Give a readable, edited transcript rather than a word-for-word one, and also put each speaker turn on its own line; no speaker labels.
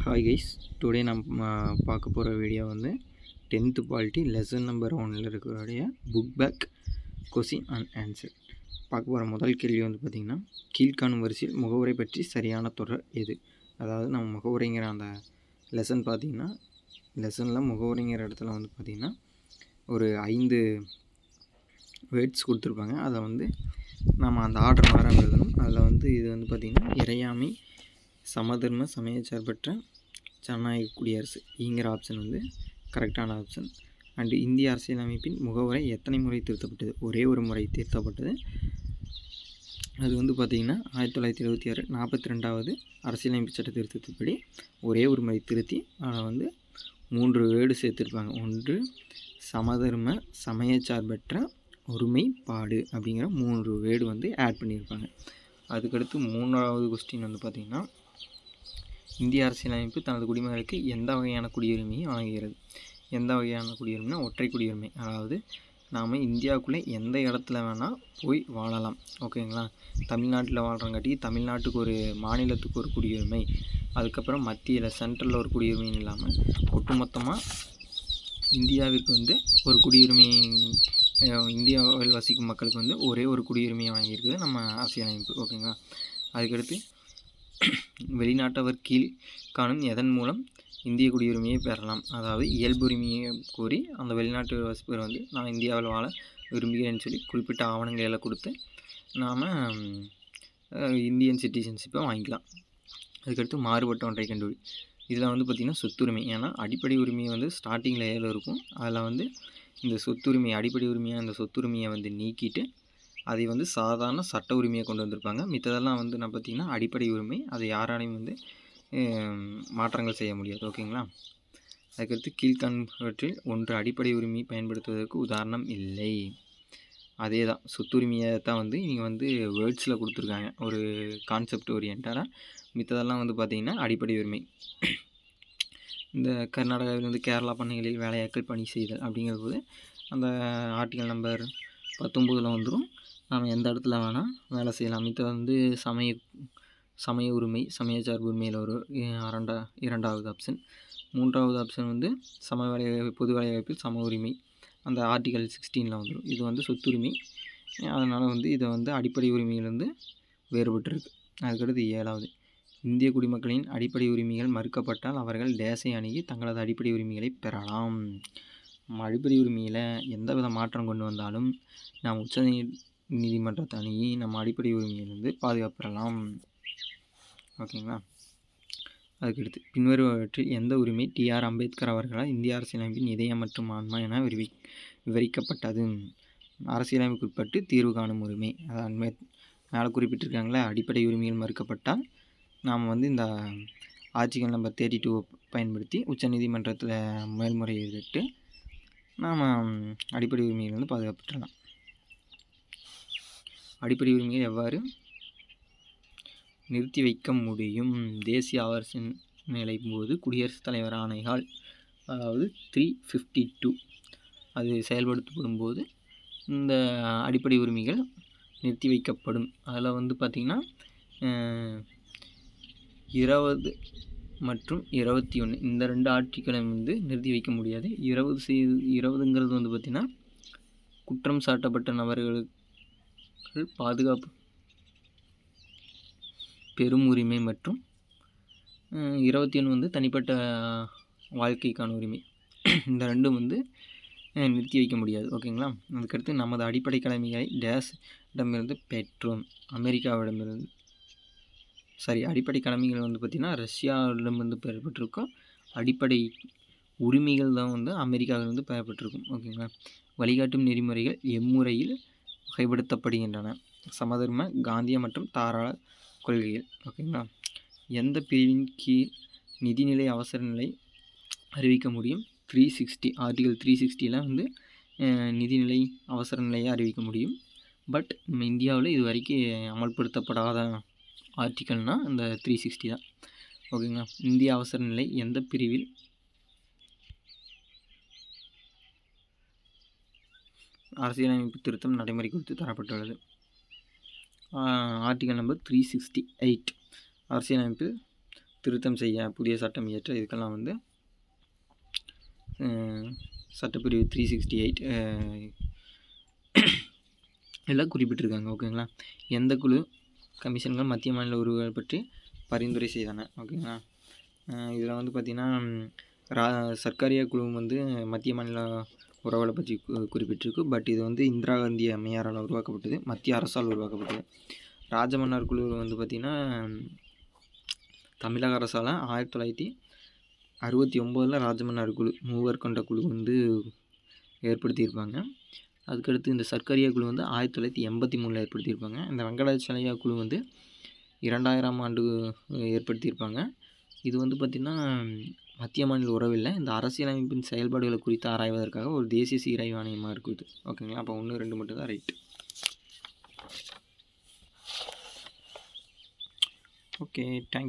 Hi guys, today நம்ம பார்க்க போகிற வீடியோ வந்து 10th பாலிட்டி லெசன் நம்பர் 1ல் இருக்கிறோடைய book back question and answer. பார்க்க போகிற முதல் கேள்வி வந்து பார்த்திங்கன்னா, கீழ்காணும் வரிசையில் முகவுரை பற்றி சரியான தொடர் எது? அதாவது நம்ம முகவுரைங்கிற அந்த லெசன் பார்த்திங்கன்னா, லெசனில் முகவுரைங்கிற இடத்துல வந்து பார்த்திங்கன்னா ஒரு 5 வேர்ட்ஸ் கொடுத்துருப்பாங்க. அதை வந்து நம்ம அந்த ஆர்டர் மாறாமல் எழுதணும். அதில் வந்து இது வந்து பார்த்திங்கன்னா, இறையாமை, சமதர்ம, சமயச்சார்பற்ற, ஜனநாயக குடியரசு ங்கிற ஆப்ஷன் வந்து கரெக்டான ஆப்ஷன். அண்டு இந்திய அரசியலமைப்பின் முகவுரை எத்தனை முறை திருத்தப்பட்டது? ஒரே ஒரு முறை திருத்தப்பட்டது. அது வந்து பார்த்திங்கன்னா 1976 42வது அரசியலமைப்பு சட்ட திருத்தத்தின்படி ஒரே ஒரு முறை திருத்தி அதில் வந்து 3 வேர்டு சேர்த்துருப்பாங்க. ஒன்று சமதர்ம, சமயச்சார்பற்ற, ஒருமைப்பாடு அப்படிங்கிற 3 வேர்டு வந்து ஆட் பண்ணியிருப்பாங்க. அதுக்கடுத்து 3வது கொஸ்டின் வந்து பார்த்திங்கன்னா, இந்திய அரசியலமைப்பு தனது குடிமக்களுக்கு எந்த வகையான குடியுரிமையை வழங்குகிறது? எந்த வகையான குடியுரிமைனா ஒற்றை குடியுரிமை. அதாவது நாம் இந்தியாவுக்குள்ளே எந்த இடத்துல வேணால் போய் வாழலாம். ஓகேங்களா? தமிழ்நாட்டில் வாழ்கிறங்காட்டி தமிழ்நாட்டுக்கு ஒரு மாநிலத்துக்கு ஒரு குடியுரிமை, அதுக்கப்புறம் மத்தியில் சென்ட்ரலில் ஒரு குடியுரிமைன்னு இல்லாமல் ஒட்டுமொத்தமாக இந்தியாவிற்கு வந்து ஒரு குடியுரிமை, இந்தியாவில் வசிக்கும் மக்களுக்கு வந்து ஒரே ஒரு குடியுரிமையை வழங்கியிருக்குது நம்ம அரசியலமைப்பு. ஓகேங்களா? அதுக்கடுத்து வெளிநாட்டவர் கீழ் காணும் எதன் மூலம் இந்திய குடியுரிமையை பெறலாம்? அதாவது இயல்புரிமையை கோரி அந்த வெளிநாட்டு வசிப்பவர் வந்து நான் இந்தியாவில் வாழ விரும்புகிறேன்னு சொல்லி குறிப்பிட்ட ஆவணங்களை கொடுத்து நாம் இந்தியன் சிட்டிசன்ஷிப்பை வாங்கிக்கலாம். அதுக்கடுத்து மாறுபட்ட ஒன்றை கண்டுபிடி. இதில் வந்து பார்த்திங்கன்னா சொத்துரிமை. ஏன்னா அடிப்படை உரிமை வந்து ஸ்டார்டிங்கில் 7 இருக்கும். அதில் வந்து இந்த சொத்துரிமை, அடிப்படை உரிமையாக அந்த சொத்துரிமையை வந்து நீக்கிட்டு அதை வந்து சாதாரண சட்ட உரிமையை கொண்டு வந்திருப்பாங்க. மித்ததெல்லாம் வந்து நான் பார்த்திங்கன்னா அடிப்படை உரிமை, அதை யாராலையும் வந்து மாற்றங்கள் செய்ய முடியாது. ஓகேங்களா? அதுக்கடுத்து கீழ்காண்பவற்றில் ஒன்று அடிப்படை உரிமை பயன்படுத்துவதற்கு உதாரணம் இல்லை. அதே தான், சொத்துரிமையை தான் வந்து நீங்கள் வந்து வேர்ட்ஸில் கொடுத்துருக்காங்க ஒரு கான்செப்ட் ஓரியன்டாக. மித்ததெல்லாம் வந்து பார்த்திங்கன்னா அடிப்படை உரிமை. இந்த கர்நாடகாவில் வந்து கேரளா பண்ணைகளில் வேலையாட்கள் பணி செய்தல் அப்படிங்கிற போது அந்த ஆர்டிகல் நம்பர் 19 வந்துடும். நாம் எந்த இடத்துல வேணால் வேலை செய்யலாம். மித்த வந்து சமய உரிமை, சமயச்சார்பு உரிமையில் ஒரு 2வது ஆப்ஷன். 3வது ஆப்ஷன் வந்து சம வேலைவாய்ப்பு, பொது வேலைவாய்ப்பில் சம உரிமை, அந்த ஆர்டிகல் 16 வந்துடும். இது வந்து சொத்துரிமை. அதனால் வந்து இதை வந்து அடிப்படை உரிமையிலிருந்து வேறுபட்டிருக்கு. அதுக்கடுத்து 7வது, இந்திய குடிமக்களின் அடிப்படை உரிமைகள் மறுக்கப்பட்டால் அவர்கள் தேசை அணுகி தங்களது அடிப்படை உரிமைகளை பெறலாம். அடிப்படை உரிமையில் எந்த வித மாற்றம் கொண்டு வந்தாலும் நாம் உச்ச நீதிமன்றத்தை அணுகி நம்ம அடிப்படை உரிமையிலிருந்து பாதுகாப்பு பெறலாம். ஓகேங்களா? அதுக்கடுத்து பின்வருவற்றில் எந்த உரிமை டிஆர் அம்பேத்கர் அவர்களால் இந்திய அரசியலமைப்பின் இதயம் மற்றும் ஆன்மா என விவரிக்கப்பட்டது? அரசியலமைப்புக்குட்பட்டு தீர்வு காணும் உரிமை. அதாவது மேலே குறிப்பிட்டிருக்காங்களே, அடிப்படை உரிமைகள் மறுக்கப்பட்டால் நாம் வந்து இந்த ஆர்டிகல் நம்பர் 32 பயன்படுத்தி உச்சநீதிமன்றத்தில் மேல்முறையிட்டு நாம் அடிப்படை உரிமைகள் வந்து பாதுகாப்பு பெற்றலாம். அடிப்படை உரிமையை எவ்வாறு நிறுத்தி வைக்க முடியும்? தேசிய அவசர நிலை போது குடியரசுத் தலைவர் ஆணையால், அதாவது 352 அது செயல்படுத்தப்படும் போது இந்த அடிப்படை உரிமைகள் நிறுத்தி வைக்கப்படும். அதில் வந்து பார்த்திங்கன்னா 20 மற்றும் 21 இந்த 2 ஆர்டிக்களை வந்து நிறுத்தி வைக்க முடியாது. 20ங்கிறது வந்து பார்த்திங்கன்னா குற்றம் சாட்டப்பட்ட நபர்களுக்கு பாதுகாப்பு பெரும் உரிமை மற்றும் 21 வந்து தனிப்பட்ட வாழ்க்கைக்கான உரிமை. இந்த 2ம் வந்து நிறுத்தி வைக்க முடியாது. ஓகேங்களா? அதுக்கடுத்து நமது அடிப்படை கடமைகளை டேஷிடமிருந்து பெற்றோம். அமெரிக்காவிடமிருந்து அடிப்படை கடமைகள் வந்து பார்த்திங்கன்னா ரஷ்யாவிடமிருந்து பெறப்பட்டிருக்கும். அடிப்படை உரிமைகள் தான் வந்து அமெரிக்காவிலிருந்து பெறப்பட்டிருக்கும். ஓகேங்களா? வழிகாட்டும் நெறிமுறைகள் எம்முறையில் வகைப்படுத்தப்படுகின்றன? சமதர்ம, காந்திய மற்றும் தாராள கொள்கைகள். ஓகேங்களா? எந்த பிரிவின் கீழ் நிதிநிலை அவசர நிலை அறிவிக்க முடியும்? 360 ஆர்டிகல் 360 வந்து நிதிநிலை அவசர நிலையை அறிவிக்க முடியும். பட் நம்ம இந்தியாவில் இது வரைக்கும் அமல்படுத்தப்படாத ஆர்டிகல்னால் இந்த 360 தான். ஓகேங்களா? இந்திய அவசர நிலை எந்த பிரிவில் அரசியலமைப்பு திருத்தம் நடைமுறை குறித்து தரப்பட்டுள்ளது? ஆர்டிகல் நம்பர் 368 அரசியலமைப்பில் திருத்தம் செய்ய புதிய சட்டம் இயற்ற இதுக்கெல்லாம் வந்து சட்டப்பிரிவு 368 எல்லாம் குறிப்பிட்டிருக்காங்க. ஓகேங்களா. எந்த குழு கமிஷன்கள் மத்திய மாநில உறவுகள் பற்றி பரிந்துரை செய்தன. ஓகேங்களா. இதில் வந்து பார்த்திங்கன்னா சர்க்காரியா குழு வந்து மத்திய மாநில உறவுகளை பற்றி குறிப்பிட்டிருக்கு. பட் இது வந்து இந்திரா காந்தி அம்மையாரால் உருவாக்கப்பட்டது, மத்திய அரசால் உருவாக்கப்பட்டது. ராஜமன்னார் குழு வந்து பார்த்திங்கன்னா தமிழக அரசால் 1969 ராஜமன்னார் குழு மூவர் கொண்ட குழு வந்து ஏற்படுத்தியிருப்பாங்க. அதுக்கடுத்து இந்த சர்க்காரியா குழு வந்து 1983 ஏற்படுத்தியிருப்பாங்க. இந்த வெங்கடாச்சலையா குழு வந்து 2000ஆம் ஆண்டு ஏற்படுத்தியிருப்பாங்க. இது வந்து பார்த்திங்கன்னா மத்திய மாநில உறவில்லை, இந்த அரசியலமைப்பின் செயல்பாடுகளை குறித்து ஆராய்வதற்காக ஒரு தேசிய சீராய்வு ஆணையமாக இருக்குது. ஓகேங்களா. அப்போ 1, 2 மட்டும் தான் ரைட். Okay, thank you.